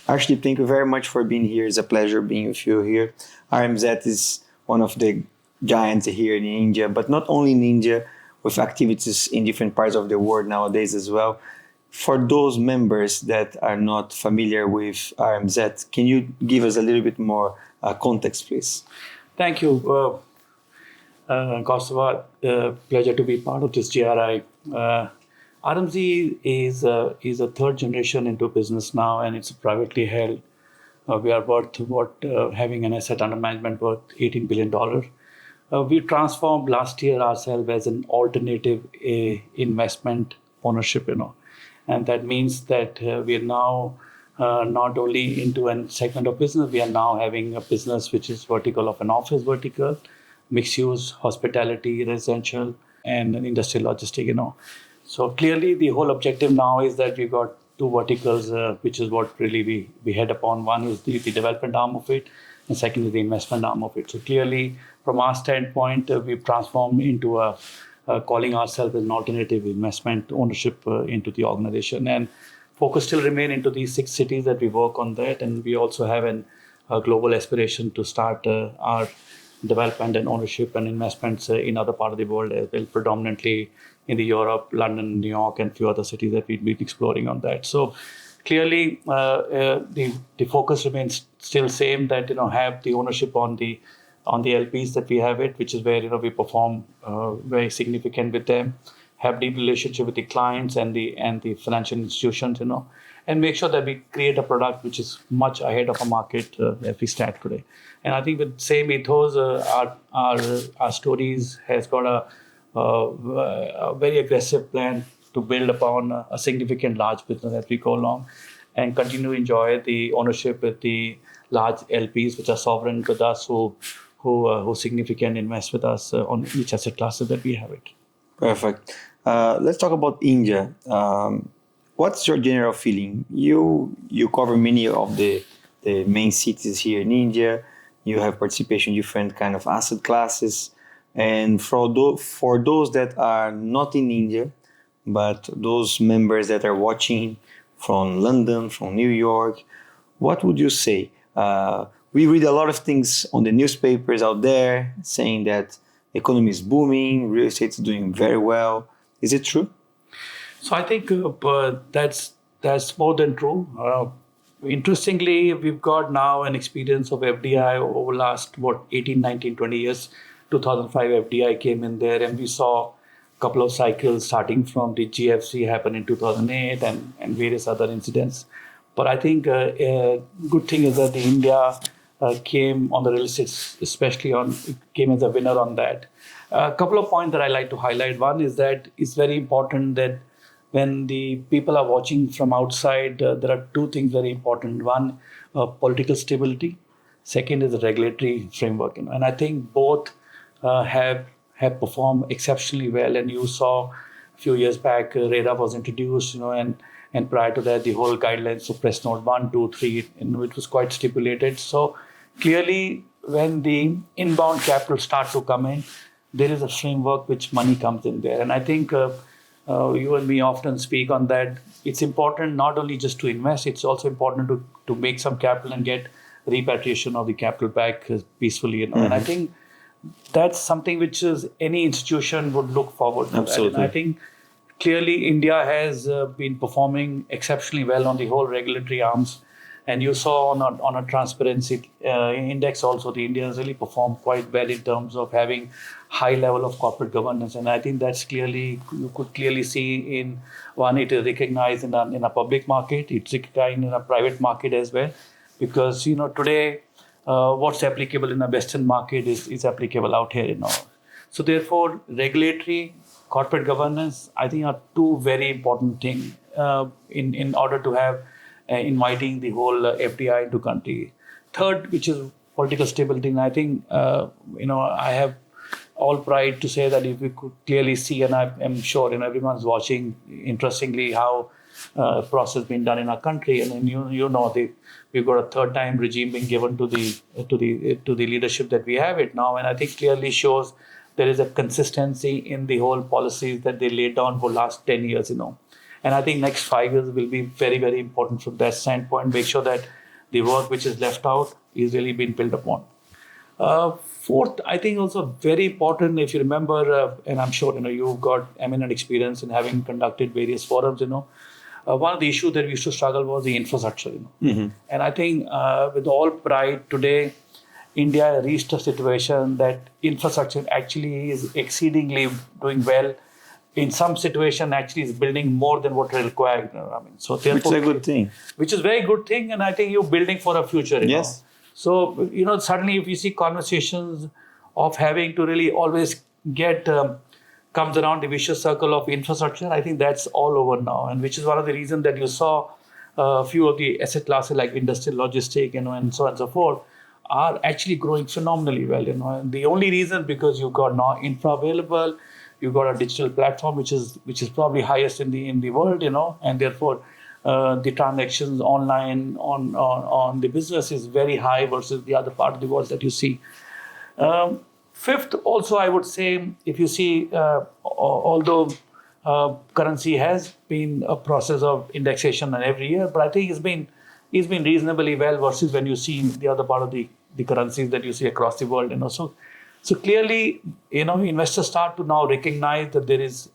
Arshdeep, thank you very much for being here. It's a pleasure being with you here. RMZ is one of the giants here in India, but not only in India, with activities in different parts of the world nowadays as well. For those members that are not familiar with RMZ, can you give us a little bit more context, please? Thank you, Kaustubh. Pleasure to be part of this GRI. RMZ is a third generation into business now, and it's privately held. We are having an asset under management worth $18 billion. We transformed last year ourselves as an alternative investment ownership, and that means that we are now not only into a segment of business, we are now having a business which is vertical of an office vertical, mixed use, hospitality, residential, and an industrial logistic. So clearly the whole objective now is that we've got two verticals, which is what really we head upon. One is the development arm of it, and second is the investment arm of it. So clearly, from our standpoint, we've transformed into calling ourselves an alternative investment ownership into the organization. And focus still remain into these 6 cities that we work on that. And we also have a global aspiration to start our development and ownership and investments in other part of the world as well, predominantly in the Europe, London, New York, and a few other cities that we've been exploring on that. So clearly, the focus remains still same, that have the ownership on the LPs that we have it, which is where we perform very significant with them, have deep relationship with the clients and the financial institutions, and make sure that we create a product which is much ahead of a market as we stand today. And I think with same ethos, our stories has got a very aggressive plan to build upon a significant large business as we go along, and continue to enjoy the ownership with the large LPs which are sovereign with us, who significantly invest with us on each asset classes that we have it. Perfect. Let's talk about India. What's your general feeling? You cover many of the main cities here in India. You have participation in different kind of asset classes. And for those that are not in India, but those members that are watching from London, from New York, what would you say? We read a lot of things on the newspapers out there saying that the economy is booming, real estate is doing very well. Is it true? So I think that's more than true. Interestingly, we've got now an experience of FDI over last 18, 19, 20 years. 2005 FDI came in there, and we saw a couple of cycles starting from the GFC happen in 2008 and various other incidents. But I think a good thing is that the India came on the real estate, especially came as a winner on that. A couple of points that I like to highlight. One is that it's very important that when the people are watching from outside, there are two things very important. One, political stability. Second is the regulatory framework. And I think both have performed exceptionally well. And you saw a few years back, RERA was introduced, and prior to that, the whole guidelines, so press note 1, 2, 3, it was quite stipulated. So clearly, when the inbound capital start to come in, there is a framework which money comes in there. And I think you and me often speak on that. It's important not only just to invest, it's also important to make some capital and get repatriation of the capital back peacefully. And I think that's something which is any institution would look forward to. Absolutely. And I think clearly India has been performing exceptionally well on the whole regulatory arms. And you saw on a transparency index also, the India has really performed quite well in terms of having high level of corporate governance. And I think that's you could clearly see in one, it is recognized in a public market, it's recognized in a private market as well. Because, today, what's applicable in a Western market is applicable out here, So therefore, regulatory, corporate governance, I think are two very important things in order to have inviting the whole FDI into country. Third, which is political stability. And I think, I have all pride to say that if we could clearly see, and I'm sure everyone's watching, interestingly, how process being done in our country, and then we've got a third-time regime being given to the leadership that we have it now, and I think clearly shows there is a consistency in the whole policies that they laid down for last 10 years, And I think next 5 years will be very, very important from that standpoint. Make sure that the work which is left out is really being built upon. Fourth, I think also very important, if you remember, and I'm sure you've got eminent experience in having conducted various forums. One of the issues that we used to struggle was the infrastructure. And I think with all pride today, India reached a situation that infrastructure actually is exceedingly doing well. In some situation, actually is building more than what required. So which is a good thing. Which is a very good thing, and I think you're building for a future. Yes. So suddenly, if you see conversations of having to really always get comes around the vicious circle of infrastructure, I think that's all over now, and which is one of the reasons that you saw a few of the asset classes like industrial logistics, and so on and so forth, are actually growing phenomenally well. And the only reason because you've got now infra available, you've got a digital platform which is probably highest in the world, and therefore the transactions online on the business is very high versus the other part of the world that you see. Fifth, also I would say, if you see, although currency has been a process of indexation and every year, but I think it's been reasonably well versus when you see the other part of the currencies that you see across the world. So clearly, investors start to now recognize that there is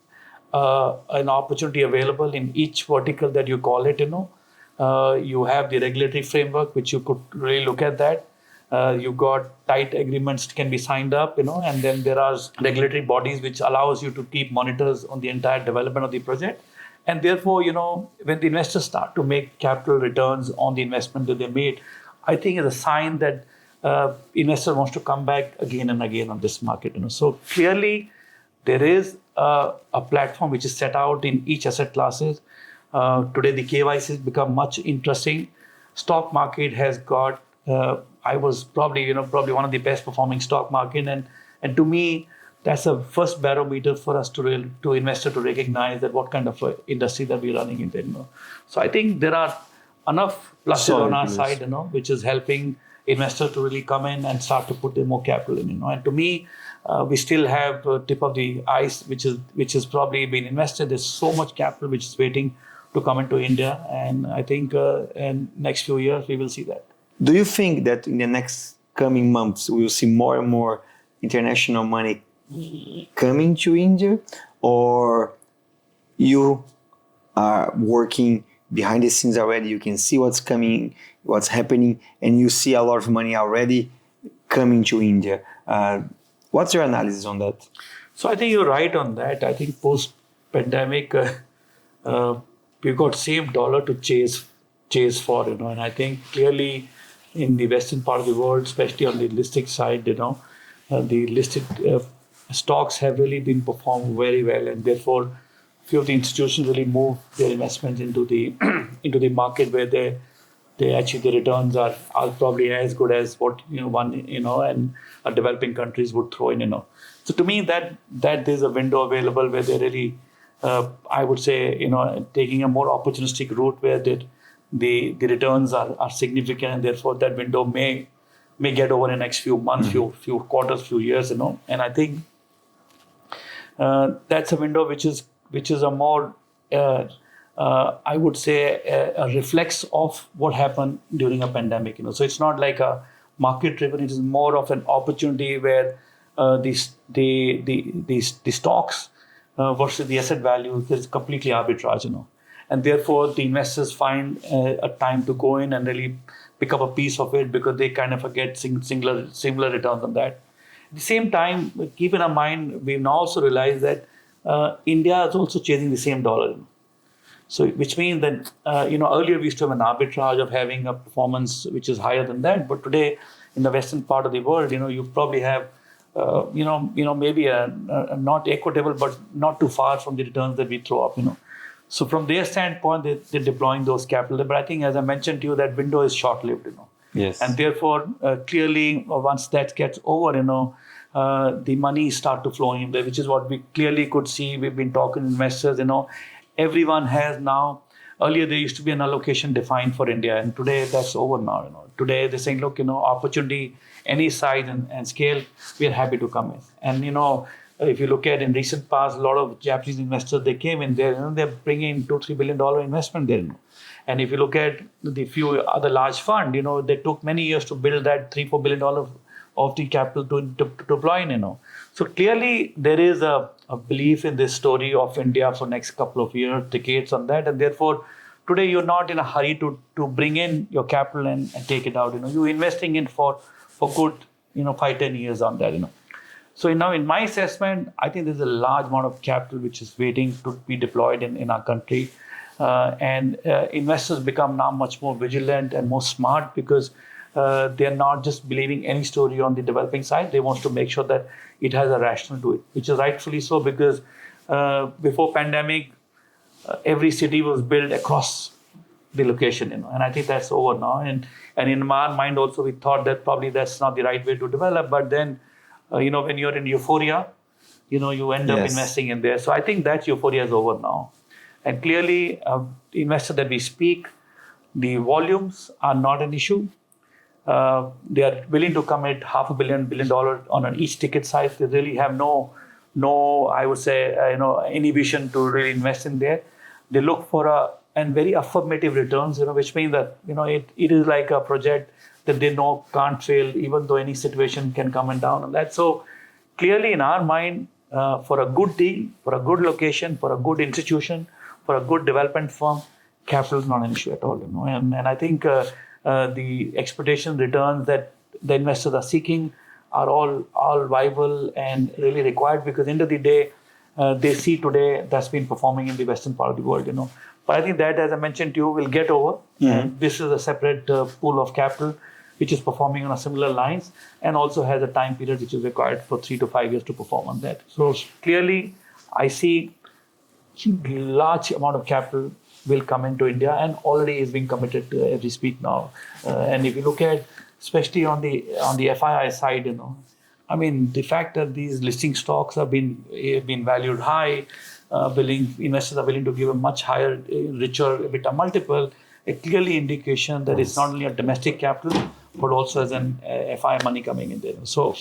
an opportunity available in each vertical that you call it. You have the regulatory framework, which you could really look at that. You've got tight agreements can be signed up, and then there are regulatory bodies which allows you to keep monitors on the entire development of the project. And therefore, when the investors start to make capital returns on the investment that they made, I think it's a sign that investor wants to come back again and again on this market. So clearly, there is a platform which is set out in each asset classes. Today, the KYC has become much interesting. Stock market has got. I was probably one of the best performing stock market, and to me, that's a first barometer for us to investor to recognize that what kind of industry that we're running into. So I think there are enough pluses on our side, which is helping investors to really come in and start to put in more capital in. And to me, we still have tip of the ice, which is probably been invested. There's so much capital which is waiting to come into India, and I think in next few years we will see that. Do you think that in the next coming months we will see more and more international money coming to India, or you are working behind the scenes already? You can see what's coming, what's happening, and you see a lot of money already coming to India. What's your analysis on that? So I think you're right on that. I think post-pandemic, we've got same dollar to chase for, and I think clearly in the western part of the world, especially on the listed side, the listed stocks have really been performed very well, and therefore few of the institutions really move their investments into the into the market where they actually the returns are probably as good as what and developing countries would throw in. So to me that there's a window available where they really I would say taking a more opportunistic route where the returns are significant, and therefore that window may get over in the next few months, few quarters, few years, and I think that's a window which is a more I would say a reflex of what happened during a pandemic. So it's not like a market driven; it is more of an opportunity where the stocks versus the asset value is completely arbitrage. And therefore the investors find a time to go in and really pick up a piece of it because they kind of get similar returns on that. At the same time, keep in our mind, we've now also realized that India is also chasing the same dollar. So, which means that earlier we used to have an arbitrage of having a performance which is higher than that, but today in the western part of the world, you probably have maybe a not equitable, but not too far from the returns that we throw up. So from their standpoint, they're deploying those capital. But I think, as I mentioned to you, that window is short-lived. Yes. And therefore, clearly, once that gets over, the money start to flow in there, which is what we clearly could see. We've been talking to investors. Everyone has now. Earlier, there used to be an allocation defined for India, and today that's over now. Today they're saying, look, opportunity, any size and scale, we are happy to come in. And if you look at in recent past, a lot of Japanese investors, they came in there, they're bringing in $2-3 billion investment there. And if you look at the few other large fund, they took many years to build that $3-4 billion of the capital to deploy in. So clearly there is a belief in this story of India for next couple of years, decades on that, and therefore today you're not in a hurry to bring in your capital and take it out. You're investing in for good 5-10 years on that. So now in my assessment, I think there's a large amount of capital which is waiting to be deployed in our country. And investors become now much more vigilant and more smart because they're not just believing any story on the developing side. They want to make sure that it has a rationale to it, which is rightfully so because before pandemic, every city was built across the location, and I think that's over now. And in my mind also, we thought that probably that's not the right way to develop. But then, when you're in euphoria, you end up investing in there. So I think that euphoria is over now. And clearly, the investor that we speak, the volumes are not an issue. They are willing to commit $500 million, $1 billion on each ticket size. They really have no, I would say, inhibition to really invest in there. They look for very affirmative returns, which means that, it is like a project that they know can't fail, even though any situation can come and down on that. So clearly in our mind, for a good deal, for a good location, for a good institution, for a good development firm, capital is not an issue at all, And I think the expectation returns that the investors are seeking are all viable and really required because end of the day, they see today that's been performing in the western part of the world, But I think that, as I mentioned to you, will get over. And this is a separate pool of capital which is performing on a similar lines and also has a time period which is required for 3 to 5 years to perform on that. So clearly, I see large amount of capital will come into India and already is being committed as we speak now. And if you look at, especially on the FII side, I mean, the fact that these listing stocks have been valued high, investors are willing to give a much higher, richer EBITDA multiple, a clearly indication that it's not only a domestic capital, but also as an FII money coming in there. So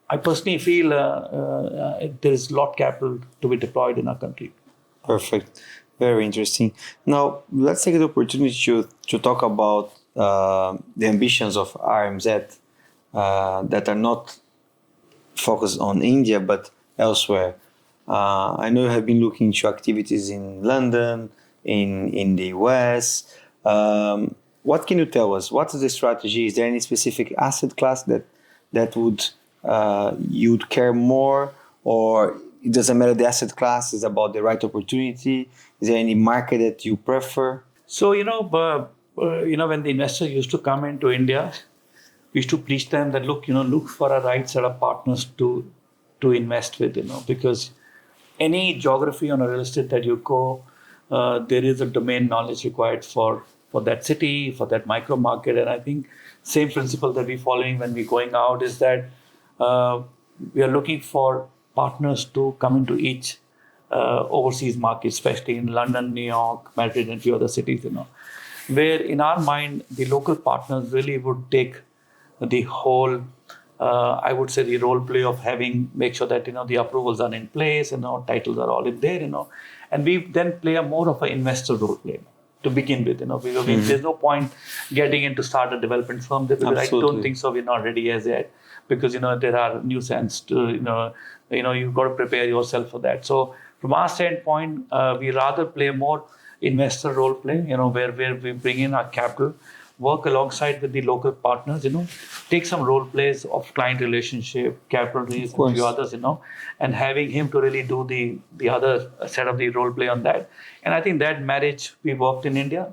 I personally feel there is a lot of capital to be deployed in our country. Perfect. Very interesting. Now, let's take the opportunity to talk about the ambitions of RMZ that are not focused on India, but elsewhere. I know you have been looking into activities in London, in the US. What can you tell us? What is the strategy? Is there any specific asset class that would you'd care more, or it doesn't matter the asset class? It's about the right opportunity. Is there any market that you prefer? So when the investor used to come into India, we used to preach them that look for a right set of partners to invest with, because any geography on a real estate that you go, there is a domain knowledge required for that city, for that micro market. And I think same principle that we're following when we're going out is that we are looking for partners to come into each overseas market, especially in London, New York, Madrid, and a few other cities, where in our mind, the local partners really would take the whole, I would say, the role play of make sure that, the approvals are in place, titles are all in there, and we then play a more of an investor role play to begin with, There's no point getting in to start a development firm there because Absolutely. I don't think so. We're not ready as yet because, there are nuisance to, you've got to prepare yourself for that. So from our standpoint, we rather play more investor role play, where we bring in our capital, work alongside with the local partners, take some role plays of client relationship, capital raise, and a few others, and having him to really do the other set of the role play on that. And I think that marriage we worked in India,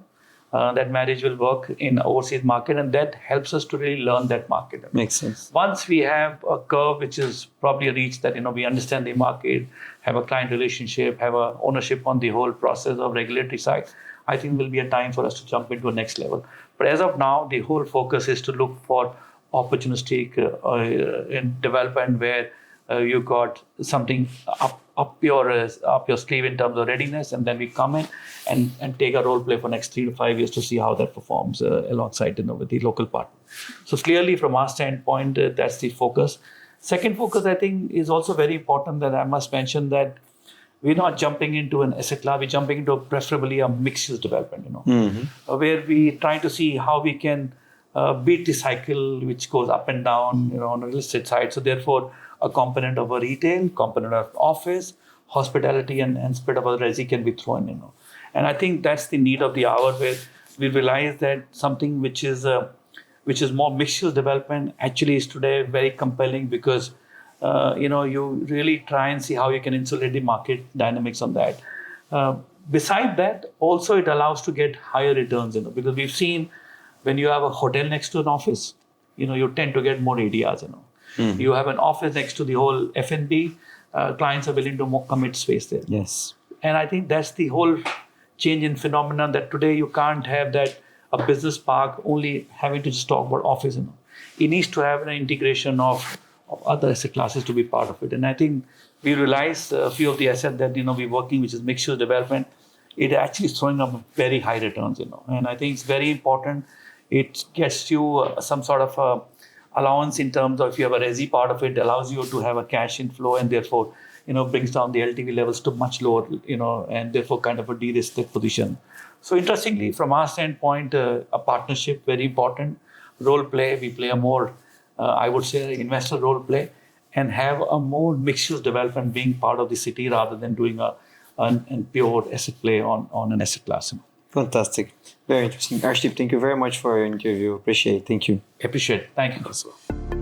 that marriage will work in overseas market, and that helps us to really learn that market. Makes sense. Once we have a curve which is probably reached that, we understand the market, have a client relationship, have a ownership on the whole process of regulatory side, I think will be a time for us to jump into a next level. But as of now, the whole focus is to look for opportunistic in development where you got something up your sleeve in terms of readiness, and then we come in and take a role play for next 3 to 5 years to see how that performs alongside with the local partner. So clearly, from our standpoint, that's the focus. Second focus, I think, is also very important, that I must mention that we're not jumping into an asset class, we're jumping into preferably a mixed-use development, where we trying to see how we can beat the cycle which goes up and down, on the real estate side. So therefore, a component of a retail, component of office, hospitality, and spread of a resi can be thrown, And I think that's the need of the hour, where we realize that something which is more mixed-use development actually is today very compelling, because you really try and see how you can insulate the market dynamics on that. Beside that, also it allows to get higher returns, because we've seen when you have a hotel next to an office, you tend to get more ADRs, You have an office next to the whole F&B, clients are willing to more commit space there. Yes. And I think that's the whole change in phenomenon, that today you can't have that a business park only having to just talk about office. It needs to have an integration of other asset classes to be part of it. And I think we realize a few of the assets that we're working, which is mixed-use development, it actually is throwing up very high returns. And I think it's very important. It gets you some sort of allowance in terms of, if you have a resi part of it, allows you to have a cash inflow, and therefore brings down the LTV levels to much lower, and therefore kind of a de-risked position. So interestingly, from our standpoint, a partnership, very important role play. We play a more, I would say, investor role play, and have a more mixed-use development being part of the city, rather than doing a pure asset play on an asset class. Fantastic. Very interesting. Arshdeep, thank you very much for your interview. Appreciate it. Thank you. Appreciate it. Thank you.